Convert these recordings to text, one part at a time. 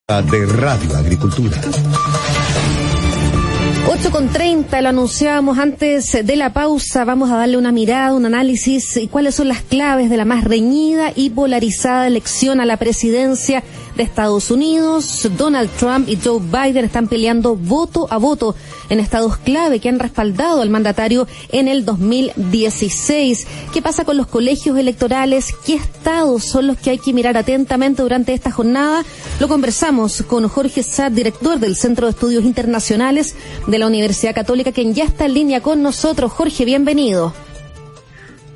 De Radio Agricultura. 8:30, lo anunciábamos antes de la pausa. Vamos a darle una mirada, un análisis y cuáles son las claves de la más reñida y polarizada elección a la presidencia de Estados Unidos. Donald Trump y Joe Biden están peleando voto a voto en estados clave que han respaldado al mandatario en el 2016. ¿Qué pasa con los colegios electorales? ¿Qué estados son los que hay que mirar atentamente durante esta jornada? Lo conversamos con Jorge Saad, director del Centro de Estudios Internacionales de la Universidad Católica, quien ya está en línea con nosotros. Jorge, bienvenido.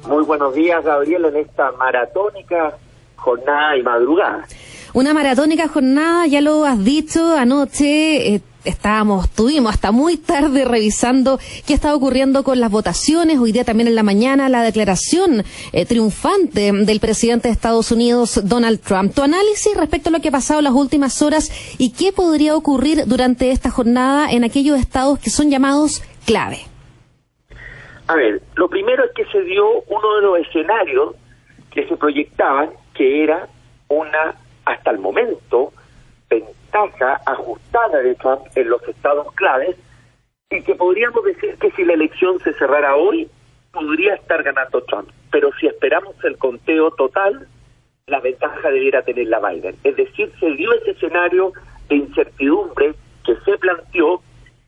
Muy buenos días, Gabriel, en esta maratónica jornada y madrugada. Una maratónica jornada, ya lo has dicho, anoche estuvimos hasta muy tarde revisando qué estaba ocurriendo con las votaciones. Hoy día también en la mañana la declaración triunfante del presidente de Estados Unidos, Donald Trump. Tu análisis respecto a lo que ha pasado en las últimas horas y qué podría ocurrir durante esta jornada en aquellos estados que son llamados clave. A ver, lo primero es que se dio uno de los escenarios que se proyectaban, que era una, hasta el momento, ventaja ajustada de Trump en los estados claves, y que podríamos decir que si la elección se cerrara hoy, podría estar ganando Trump. Pero si esperamos el conteo total, la ventaja debiera tenerla Biden. Es decir, se dio ese escenario de incertidumbre que se planteó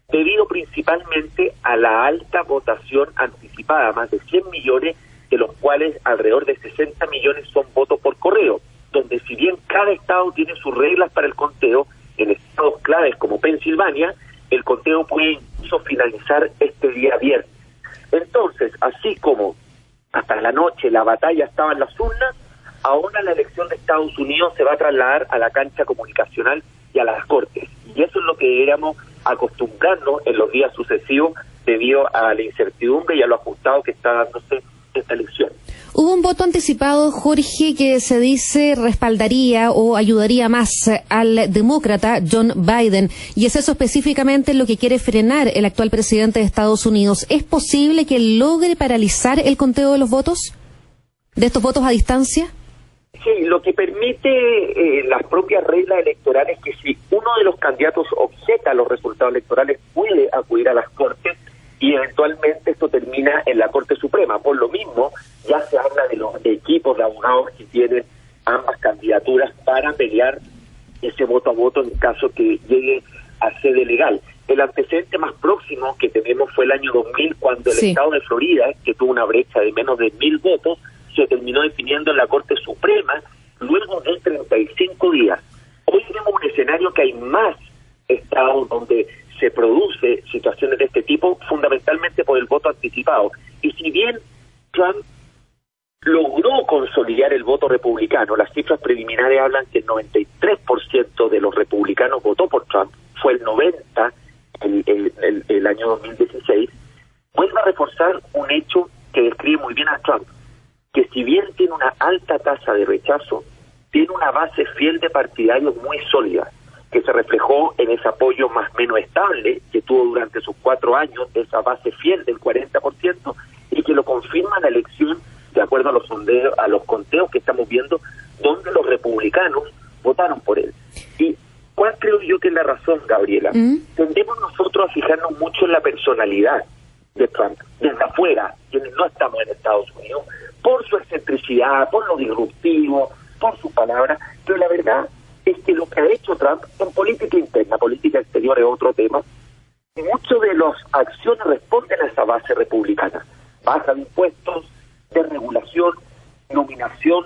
debido principalmente a la alta votación anticipada, más de 100 millones, de los cuales alrededor de 60 millones son votos por correo, donde si bien cada estado tiene sus reglas para el conteo, en estados claves como Pensilvania, el conteo puede incluso finalizar este día viernes. Entonces, así como hasta la noche la batalla estaba en las urnas, ahora la elección de Estados Unidos se va a trasladar a la cancha comunicacional y a las cortes. Y eso es lo que deberíamos acostumbrarnos en los días sucesivos debido a la incertidumbre y a lo ajustado que está dándose esta elección. Hubo un voto anticipado, Jorge, que se dice respaldaría o ayudaría más al demócrata John Biden, y es eso específicamente lo que quiere frenar el actual presidente de Estados Unidos. ¿Es posible que logre paralizar el conteo de los votos, de estos votos a distancia? Sí, lo que permite las propias reglas electorales es que si uno de los candidatos objeta los resultados electorales, puede acudir a las cortes y eventualmente esto termina en la Corte Suprema. Por lo mismo, ya se habla de los equipos de abogados que tienen ambas candidaturas para pelear ese voto a voto en caso que llegue a sede legal. El antecedente más próximo que tenemos fue el año 2000, cuando el estado de Florida, que tuvo una brecha de menos de 1,000 votos, se terminó definiendo en la Corte Suprema luego de 35 días. Hoy tenemos un escenario que hay más estados donde se produce situaciones de este tipo, fundamentalmente por el voto anticipado. Y si bien Trump logró consolidar el voto republicano, las cifras preliminares hablan que el 93% de los republicanos votó por Trump, fue el 90% el año 2016, vuelve a reforzar un hecho que describe muy bien a Trump, que si bien tiene una alta tasa de rechazo, tiene una base fiel de partidarios muy sólida, que se reflejó en ese apoyo más o menos estable que tuvo durante sus 4 años, esa base fiel del 40%, y que lo confirma la elección de acuerdo a los sondeos, a los conteos que estamos viendo, donde los republicanos votaron por él. ¿Y cuál creo yo que es la razón, Gabriela? Tendemos nosotros a fijarnos mucho en la personalidad de Trump, desde afuera, quienes no estamos en Estados Unidos, por su excentricidad, por lo disruptivo, por sus palabras, pero la verdad es que lo que ha hecho Trump en política interna, política exterior es otro tema, muchas de las acciones responden a esa base republicana. Baja de impuestos, desregulación, nominación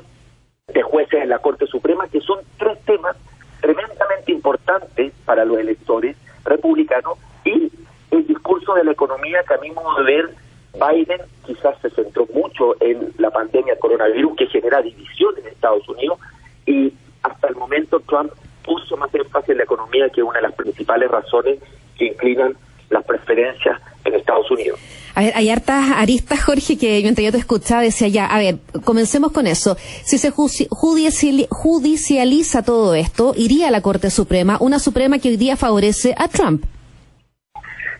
de jueces en la Corte Suprema, que son 3 temas tremendamente importantes para los electores republicanos, y el discurso de la economía, que a mi modo de ver, Biden quizás se centró mucho en la pandemia coronavirus, que genera división en Estados Unidos, y hasta el momento Trump puso más énfasis en la economía, que es una de las principales razones que inclinan las preferencias en Estados Unidos. A ver, hay hartas aristas, Jorge, que mientras yo te escuchaba decía ya, a ver, comencemos con eso. Si se judicializa todo esto, iría a la Corte Suprema, una Suprema que hoy día favorece a Trump.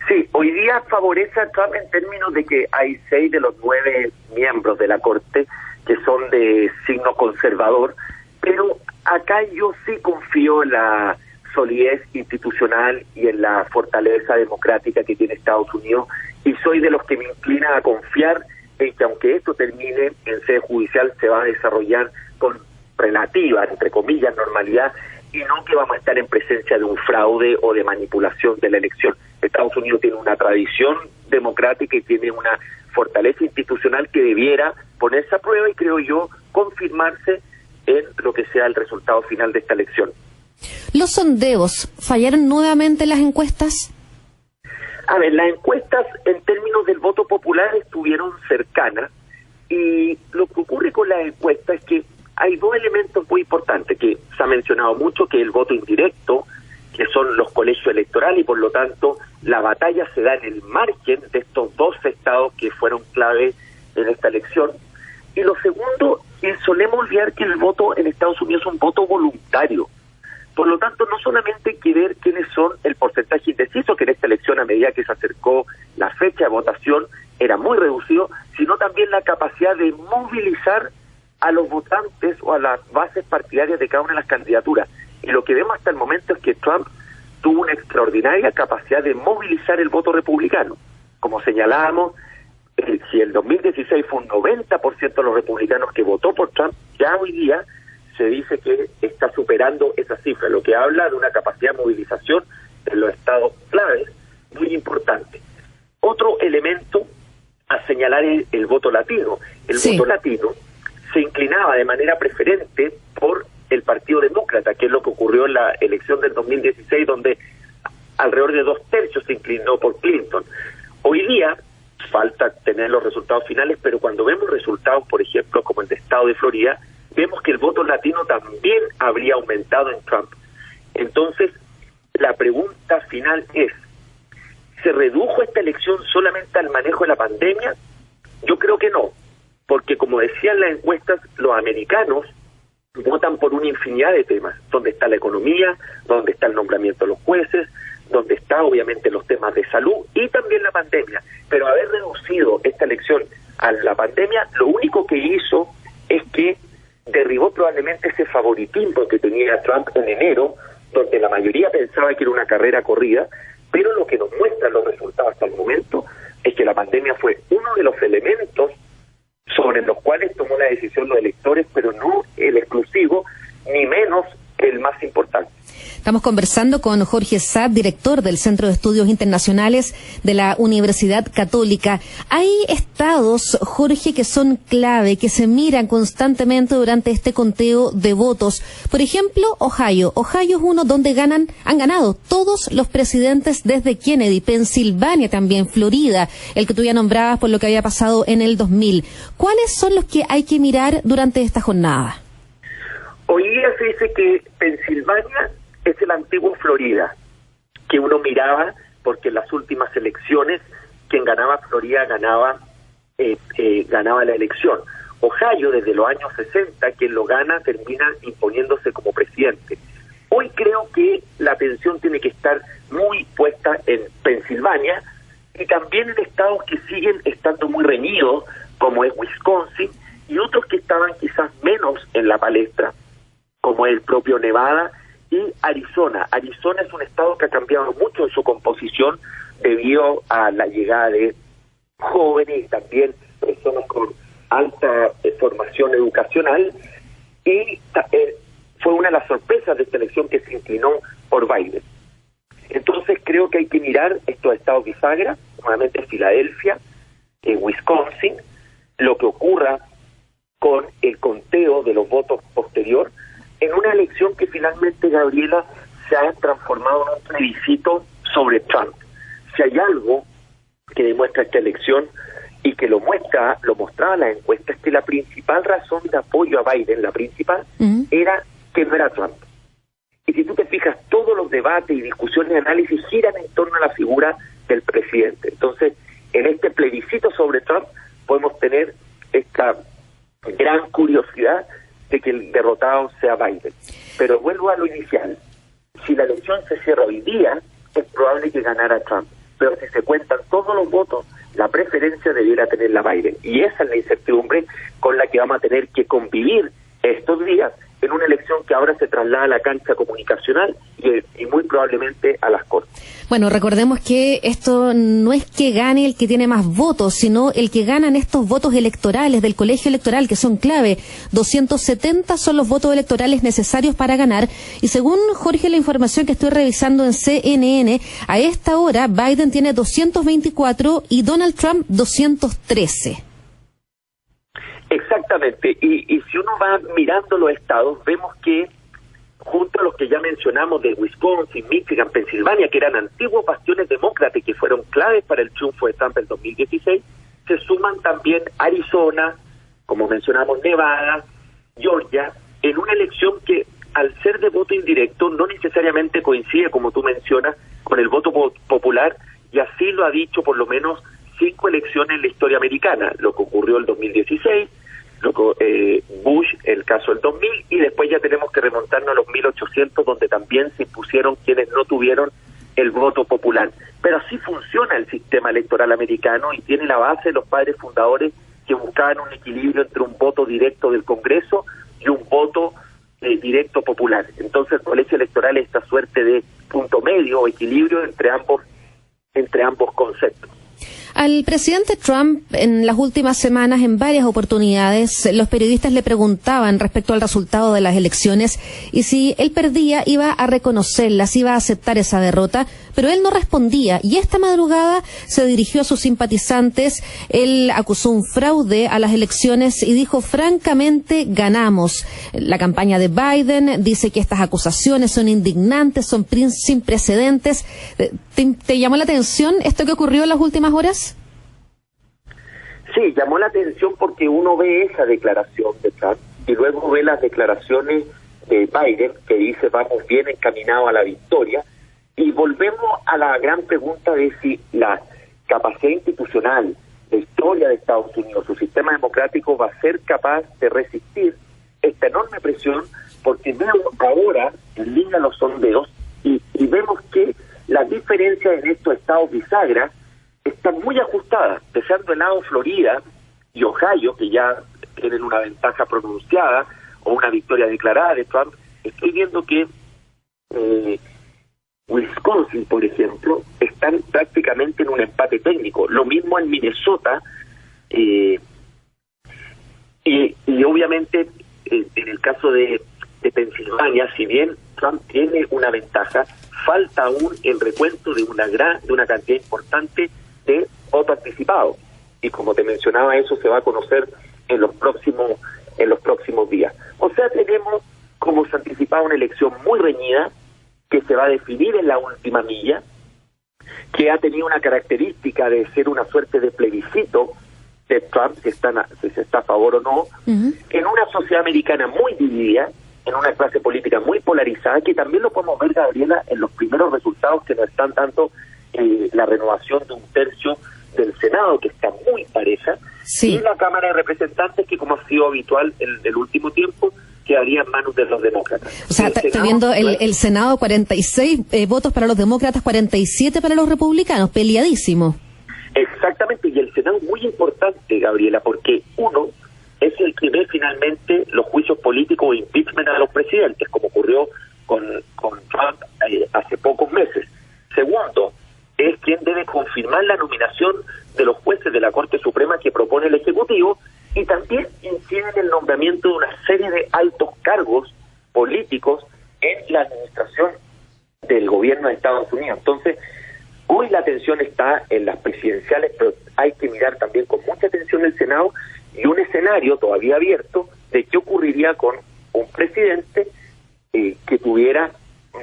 Sí, hoy día favorece a Trump en términos de que hay 6 de los 9 miembros de la Corte que son de signo conservador, pero acá yo sí confío en la solidez institucional y en la fortaleza democrática que tiene Estados Unidos, y soy de los que me inclina a confiar en que aunque esto termine en sede judicial, se va a desarrollar con relativa, entre comillas, normalidad, y no que vamos a estar en presencia de un fraude o de manipulación de la elección. Estados Unidos tiene una tradición democrática y tiene una fortaleza institucional que debiera ponerse a prueba y, creo yo, confirmarse en lo que sea el resultado final de esta elección. ¿Los sondeos fallaron nuevamente las encuestas? A ver, las encuestas en términos del voto popular estuvieron cercanas, y lo que ocurre con las encuestas es que hay dos elementos muy importantes que se ha mencionado mucho, que es el voto indirecto, que son los colegios electorales, y por lo tanto la batalla se da en el margen de estos dos estados que fueron clave en esta elección. Y lo segundo, que solemos olvidar que el voto en Estados Unidos es un voto voluntario. Por lo tanto, no solamente hay que ver quiénes son el porcentaje indeciso, que en esta elección, a medida que se acercó la fecha de votación, era muy reducido, sino también la capacidad de movilizar a los votantes o a las bases partidarias de cada una de las candidaturas. Y lo que vemos hasta el momento es que Trump tuvo una extraordinaria capacidad de movilizar el voto republicano. Como señalábamos, si el 2016 fue un 90% de los republicanos que votó por Trump, ya hoy día se dice que está superando esa cifra, lo que habla de una capacidad de movilización en los estados claves muy importante. Otro elemento a señalar es el voto latino. El voto latino se inclinaba de manera preferente por el Partido Demócrata, que es lo que ocurrió en la elección del 2016, donde alrededor de 2/3 se inclinó por Clinton. Hoy día falta tener los resultados finales, pero cuando vemos resultados, por ejemplo, como el de Estado de Florida, vemos que el voto latino también habría aumentado en Trump. Entonces, la pregunta final es, ¿se redujo esta elección solamente al manejo de la pandemia? Yo creo que no, porque como decían las encuestas, los americanos votan por una infinidad de temas, donde está la economía, donde está el nombramiento de los jueces, donde está obviamente los temas de salud y también la pandemia. Pero haber reducido esta elección a la pandemia, lo único que hizo es que derribó probablemente ese favoritismo que tenía Trump en enero, donde la mayoría pensaba que era una carrera corrida, pero lo que nos muestran los resultados hasta el momento es que la pandemia fue uno de los elementos sobre los cuales tomó la decisión los electores, pero no el exclusivo, ni menos el más importante. Estamos conversando con Jorge Saad, director del Centro de Estudios Internacionales de la Universidad Católica. Hay estados, Jorge, que son clave, que se miran constantemente durante este conteo de votos. Por ejemplo, Ohio. Ohio es uno donde han ganado todos los presidentes desde Kennedy. Pensilvania también, Florida, el que tú ya nombrabas por lo que había pasado en el 2000. ¿Cuáles son los que hay que mirar durante esta jornada? Hoy día se dice que Pensilvania es el antiguo Florida, que uno miraba porque en las últimas elecciones quien ganaba Florida ganaba la elección. Ohio, desde los años 60, quien lo gana termina imponiéndose como presidente. Hoy creo que la atención tiene que estar muy puesta en Pensilvania y también en estados que siguen estando muy reñidos, como es Wisconsin, y otros que estaban quizás menos en la palestra, como el propio Nevada y Arizona. Arizona es un estado que ha cambiado mucho en su composición debido a la llegada de jóvenes y también personas con alta formación educacional, y fue una de las sorpresas de esta elección que se inclinó por Biden. Entonces creo que hay que mirar estos estados bisagra, nuevamente Filadelfia, Wisconsin, lo que ocurra con el conteo de los votos posterior, en una elección que finalmente, Gabriela, se ha transformado en un plebiscito sobre Trump. Si hay algo que demuestra esta elección y que lo mostraba la encuesta, es que la principal razón de apoyo a Biden, la principal, era que no era Trump. Y si tú te fijas, todos los debates y discusiones y análisis giran en torno a la figura del presidente. Entonces, en este plebiscito sobre Trump podemos tener esta gran curiosidad de que el derrotado sea Biden. Pero vuelvo a lo inicial. Si la elección se cierra hoy día, es probable que ganara Trump. Pero si se cuentan todos los votos, la preferencia debiera tenerla Biden. Y esa es la incertidumbre con la que vamos a tener que convivir estos días, en una elección que ahora se traslada a la cancha comunicacional y muy probablemente a las Cortes. Bueno, recordemos que esto no es que gane el que tiene más votos, sino el que ganan estos votos electorales del colegio electoral, que son clave. 270 son los votos electorales necesarios para ganar. Y según, Jorge, la información que estoy revisando en CNN, a esta hora Biden tiene 224 y Donald Trump 213. Exactamente, y si uno va mirando los estados, vemos que junto a los que ya mencionamos de Wisconsin, Michigan, Pensilvania, que eran antiguos bastiones demócratas y que fueron claves para el triunfo de Trump en 2016, se suman también Arizona, como mencionamos Nevada, Georgia, en una elección que al ser de voto indirecto no necesariamente coincide, como tú mencionas, con el voto popular, y así lo ha dicho por lo menos 5 elecciones en la historia americana, lo que ocurrió el 2016, Bush, el caso del 2000, y después ya tenemos que remontarnos a los 1800, donde también se impusieron quienes no tuvieron el voto popular. Pero así funciona el sistema electoral americano y tiene la base de los padres fundadores que buscaban un equilibrio entre un voto directo del Congreso y un voto directo popular. Entonces el colegio electoral es esta suerte de punto medio o equilibrio entre ambos conceptos. Al presidente Trump, en las últimas semanas, en varias oportunidades, los periodistas le preguntaban respecto al resultado de las elecciones y si él perdía, iba a reconocerlas, iba a aceptar esa derrota, pero él no respondía. Y esta madrugada se dirigió a sus simpatizantes, él acusó un fraude a las elecciones y dijo, francamente, ganamos. La campaña de Biden dice que estas acusaciones son indignantes, son sin precedentes. ¿Te llamó la atención esto que ocurrió en las últimas horas? Sí, llamó la atención porque uno ve esa declaración de Trump y luego ve las declaraciones de Biden que dice vamos bien encaminados a la victoria y volvemos a la gran pregunta de si la capacidad institucional, la historia de Estados Unidos, su sistema democrático va a ser capaz de resistir esta enorme presión, porque vemos ahora en línea los sondeos y vemos que las diferencias en estos estados bisagra están muy ajustadas, dejando de lado Florida y Ohio, que ya tienen una ventaja pronunciada o una victoria declarada de Trump. Estoy viendo que Wisconsin, por ejemplo, están prácticamente en un empate técnico. Lo mismo en Minnesota y obviamente en el caso de Pensilvania, si bien Trump tiene una ventaja, falta aún el recuento de una cantidad importante de voto anticipado, y como te mencionaba, eso se va a conocer en los próximos días. O sea, tenemos, como se anticipaba, una elección muy reñida que se va a definir en la última milla, que ha tenido una característica de ser una suerte de plebiscito de Trump, si se está a favor o no, en una sociedad americana muy dividida, en una clase política muy polarizada, que también lo podemos ver, Gabriela, en los primeros resultados que nos están dando la renovación de un tercio del Senado, que está muy pareja, sí, y la Cámara de Representantes, que como ha sido habitual en el último tiempo, quedaría en manos de los demócratas. O sea, estoy viendo el Senado, 46 votos para los demócratas, 47 para los republicanos, peleadísimo. Exactamente, y el Senado es muy importante, Gabriela, porque uno, es el que ve finalmente los juicios políticos o impeachment a los presidentes, como ocurrió con Trump hace pocos meses. Segundo, es quien debe confirmar la nominación de los jueces de la Corte Suprema que propone el Ejecutivo, y también incide en el nombramiento de una serie de altos cargos políticos en la administración del gobierno de Estados Unidos. Entonces, hoy la atención está en las presidenciales, pero hay que mirar también con mucha atención el Senado y un escenario todavía abierto de qué ocurriría con un presidente que tuviera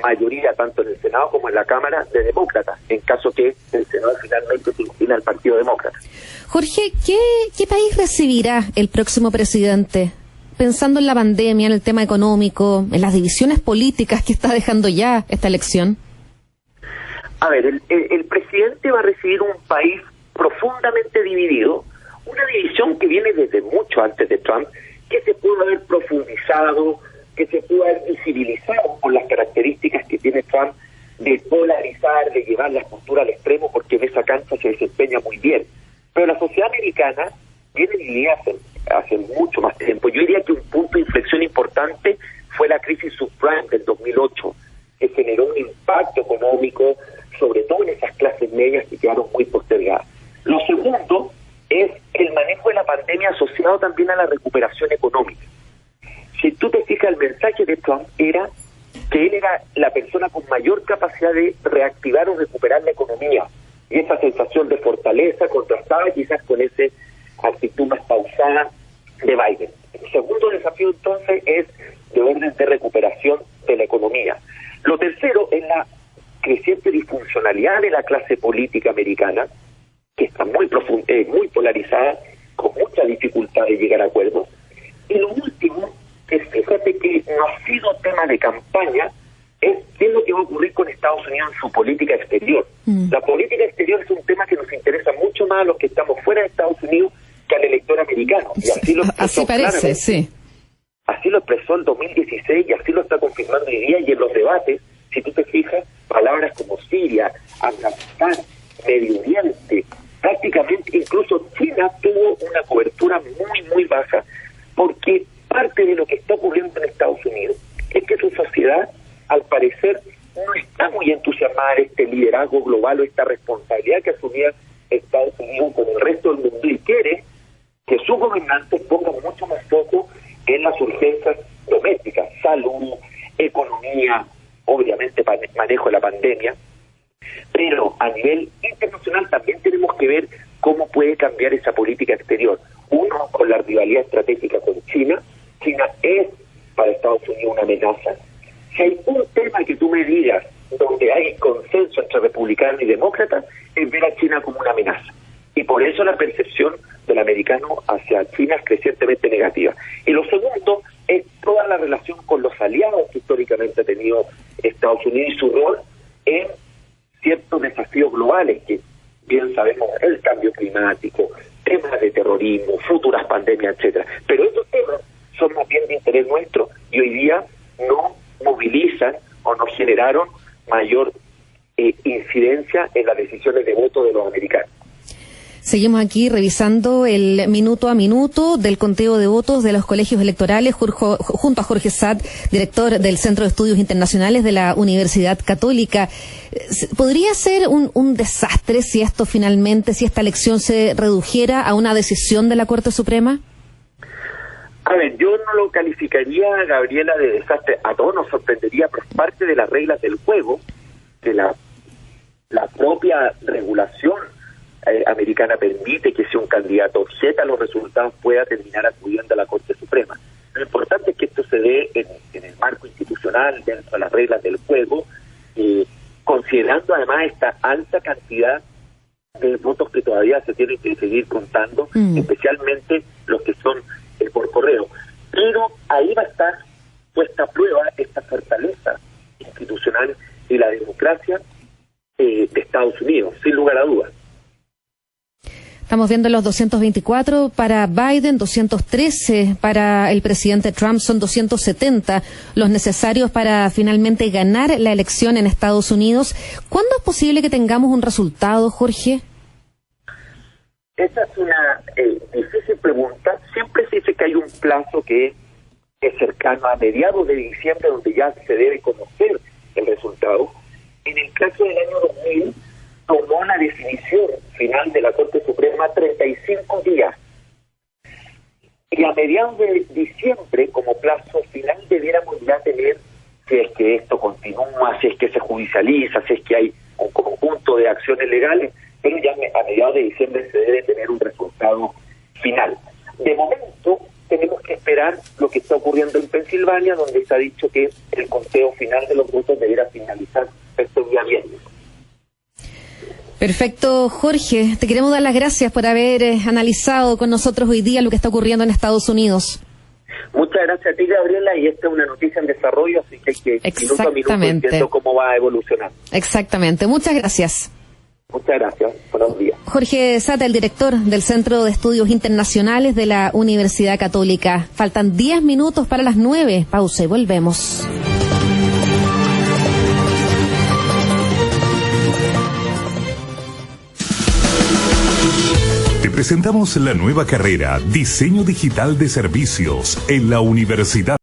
mayoría tanto en el Senado como en la Cámara de demócratas, en caso que el Senado finalmente se incline al Partido Demócrata. Jorge, ¿qué país recibirá el próximo presidente? Pensando en la pandemia, en el tema económico, en las divisiones políticas que está dejando ya esta elección. A ver, el presidente va a recibir un país profundamente dividido, una división que viene desde mucho antes de Trump, que se pudo haber profundizado, que se pudo haber visibilizado por las características que tiene Trump de polarizar, de llevar las posturas al extremo, porque en esa cancha se desempeña muy bien. Pero la sociedad americana viene dividida hace mucho más tiempo. Yo diría que un punto de inflexión importante fue 2008, que generó un impacto económico, sobre todo en esas clases medias que quedaron muy postergadas. Lo segundo es el manejo de la pandemia asociado también a la recuperación económica. Si tú te fijas, el mensaje de Trump era que él era la persona con mayor capacidad de reactivar o recuperar la economía, y esa sensación de fortaleza contrastaba quizás con esa actitud más pausada de Biden. El segundo desafío entonces es de orden de recuperación de la economía. Lo tercero es la creciente disfuncionalidad de la clase política americana, que está muy muy polarizada, con mucha dificultad de llegar a acuerdos. Y lo último, que fíjate que no ha sido tema de campaña, es qué es lo que va a ocurrir con Estados Unidos en su política exterior. La política exterior es un tema que nos interesa mucho más a los que estamos fuera de Estados Unidos que al elector americano. Y así lo expresó, así parece, sí. Así lo expresó en 2016 y así lo está confirmando hoy día, y en los debates, si tú te fijas, palabras como Siria, Afganistán, Medio Oriente, prácticamente incluso China tuvo una cobertura muy baja, porque parte de lo que está ocurriendo en Estados Unidos es que su sociedad, al parecer, no está muy entusiasmada en este liderazgo global o esta responsabilidad que asumía Estados Unidos con el resto del mundo, y quiere que sus gobernantes pongan mucho más foco en las urgencias domésticas, salud, economía, obviamente manejo de la pandemia, pero a nivel internacional también tenemos que ver cómo puede cambiar esa política exterior. Uno, con la rivalidad estratégica con China. China es para Estados Unidos una amenaza. Si hay un tema que tú me digas donde hay consenso entre republicanos y demócratas, es ver a China como una amenaza. Y por eso la percepción del americano hacia China es crecientemente negativa. Y lo segundo es toda la relación con los aliados que históricamente ha tenido Estados Unidos y su rol en ciertos desafíos globales que bien sabemos, el cambio climático, temas de terrorismo, futuras pandemias, etcétera. Pero estos temas son más bien de interés nuestro y hoy día no movilizan o no generaron mayor incidencia en las decisiones de voto de los americanos. Seguimos aquí revisando el minuto a minuto del conteo de votos de los colegios electorales junto a Jorge Saad, director del Centro de Estudios Internacionales de la Universidad Católica. ¿Podría ser un desastre si esta elección se redujera a una decisión de la Corte Suprema? A ver, yo no lo calificaría, Gabriela, de desastre. A todos nos sorprendería, pero es parte de las reglas del juego, que la propia regulación americana permite que si un candidato objeta los resultados pueda terminar acudiendo a la Corte Suprema. Lo importante es que esto se dé en el marco institucional, dentro de las reglas del juego, considerando además esta alta cantidad de votos que todavía se tienen que seguir contando, especialmente los que son por correo. Pero ahí va a estar puesta a prueba esta fortaleza institucional y la democracia de Estados Unidos, sin lugar a dudas. Estamos viendo los 224 para Biden, 213 para el presidente Trump, son 270 los necesarios para finalmente ganar la elección en Estados Unidos. ¿Cuándo es posible que tengamos un resultado, Jorge? Esa es una difícil pregunta. Siempre se dice que hay un plazo que es cercano a mediados de diciembre, donde ya se debe conocer el resultado. En el caso del año 2000, tomó la definición final de la Corte Suprema 35 días. Y a mediados de diciembre, como plazo final, debiéramos ya tener, si es que esto continúa, si es que se judicializa, si es que hay un conjunto de acciones legales, pero ya a mediados de diciembre se debe tener un resultado final. De momento, tenemos que esperar lo que está ocurriendo en Pensilvania, donde se ha dicho que el conteo final de los votos deberá finalizar este día viernes. Perfecto, Jorge. Te queremos dar las gracias por haber analizado con nosotros hoy día lo que está ocurriendo en Estados Unidos. Muchas gracias a ti, Gabriela, y esta es una noticia en desarrollo, así que hay que minuto a minuto entiendo cómo va a evolucionar. Exactamente. Muchas gracias. Muchas gracias. Buenos días. Jorge Sata, el director del Centro de Estudios Internacionales de la Universidad Católica. Faltan 10 minutos para las 9. Pausa y volvemos. Te presentamos la nueva carrera Diseño Digital de Servicios en la Universidad